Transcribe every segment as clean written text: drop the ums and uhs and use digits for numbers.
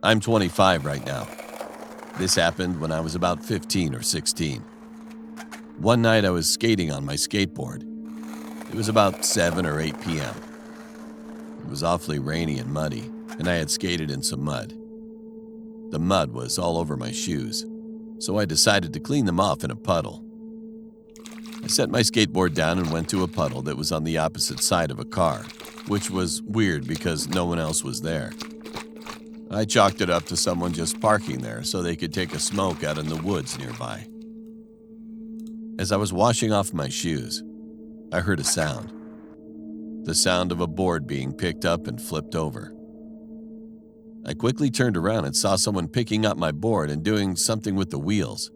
I'm 25 right now. This happened when I was about 15 or 16. One night I was skating on my skateboard. It was about 7 or 8 p.m. It was awfully rainy and muddy, and I had skated in some mud. The mud was all over my shoes, so I decided to clean them off in a puddle. I set my skateboard down and went to a puddle that was on the opposite side of a car, which was weird because no one else was there. I chalked it up to someone just parking there so they could take a smoke out in the woods nearby. As I was washing off my shoes, I heard a sound. The sound of a board being picked up and flipped over. I quickly turned around and saw someone picking up my board and doing something with the wheels.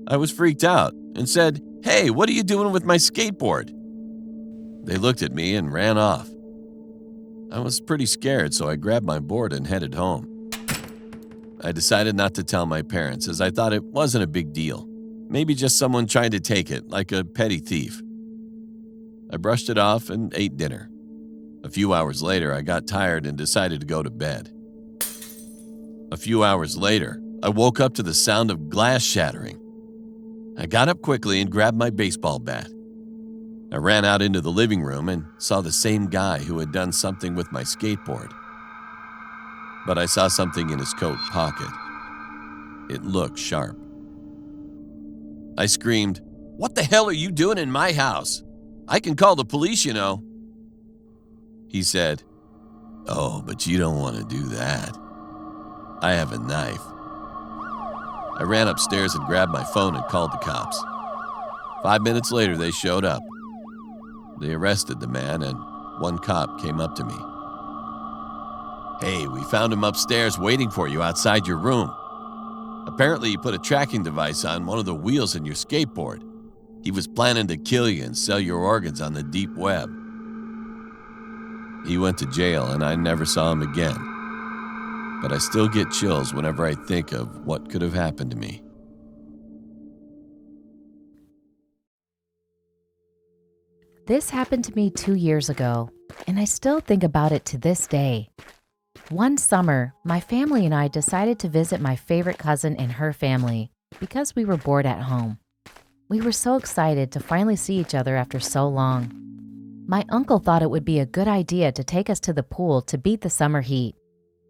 I was freaked out and said, "Hey, what are you doing with my skateboard?" They looked at me and ran off. I was pretty scared, so I grabbed my board and headed home. I decided not to tell my parents as I thought it wasn't a big deal. Maybe just someone trying to take it, like a petty thief. I brushed it off and ate dinner. A few hours later, I got tired and decided to go to bed. A few hours later, I woke up to the sound of glass shattering. I got up quickly and grabbed my baseball bat. I ran out into the living room and saw the same guy who had done something with my skateboard. But I saw something in his coat pocket. It looked sharp. I screamed, "What the hell are you doing in my house? I can call the police, you know." He said, "Oh, but you don't want to do that. I have a knife." I ran upstairs and grabbed my phone and called the cops. 5 minutes later, they showed up. They arrested the man, and one cop came up to me. "Hey, we found him upstairs waiting for you outside your room. Apparently, you put a tracking device on one of the wheels in your skateboard. He was planning to kill you and sell your organs on the deep web." He went to jail, and I never saw him again. But I still get chills whenever I think of what could have happened to me. This happened to me 2 years ago, and I still think about it to this day. One summer, my family and I decided to visit my favorite cousin and her family because we were bored at home. We were so excited to finally see each other after so long. My uncle thought it would be a good idea to take us to the pool to beat the summer heat.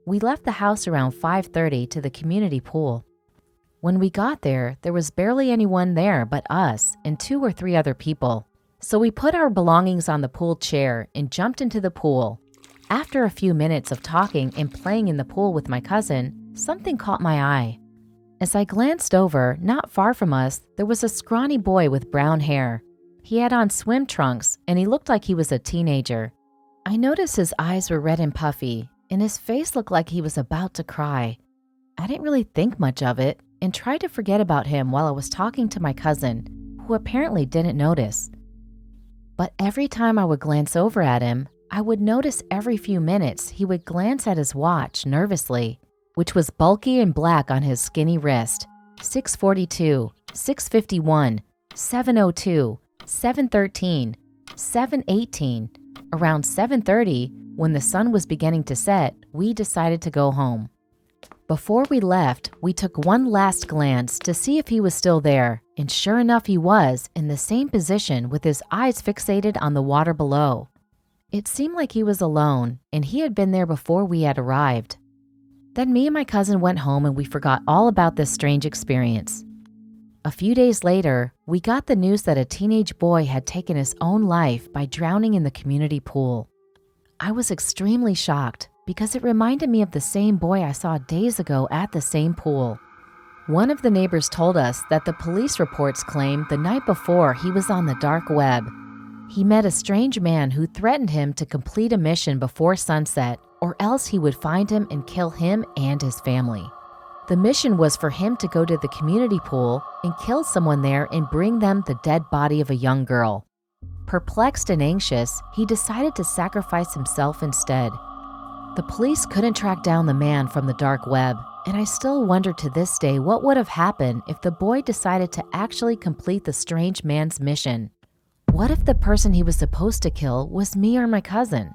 We left the house around 5:30 to the community pool. When we got there, there was barely anyone there but us and 2 or 3 other people. So we put our belongings on the pool chair and jumped into the pool. After a few minutes of talking and playing in the pool with my cousin, something caught my eye. As I glanced over, not far from us, there was a scrawny boy with brown hair. He had on swim trunks and he looked like he was a teenager. I noticed his eyes were red and puffy and his face looked like he was about to cry. I didn't really think much of it and tried to forget about him while I was talking to my cousin, who apparently didn't notice. But every time I would glance over at him, I would notice every few minutes he would glance at his watch nervously, which was bulky and black on his skinny wrist. 6:42, 6:51, 7:02, 7:13, 7:18. Around 7:30, when the sun was beginning to set, we decided to go home. Before we left, we took one last glance to see if he was still there, and sure enough he was, in the same position with his eyes fixated on the water below. It seemed like he was alone, and he had been there before we had arrived. Then me and my cousin went home and we forgot all about this strange experience. A few days later, we got the news that a teenage boy had taken his own life by drowning in the community pool. I was extremely shocked because it reminded me of the same boy I saw days ago at the same pool. One of the neighbors told us that the police reports claimed the night before he was on the dark web. He met a strange man who threatened him to complete a mission before sunset, or else he would find him and kill him and his family. The mission was for him to go to the community pool and kill someone there and bring them the dead body of a young girl. Perplexed and anxious, he decided to sacrifice himself instead. The police couldn't track down the man from the dark web, and I still wonder to this day what would have happened if the boy decided to actually complete the strange man's mission. What if the person he was supposed to kill was me or my cousin?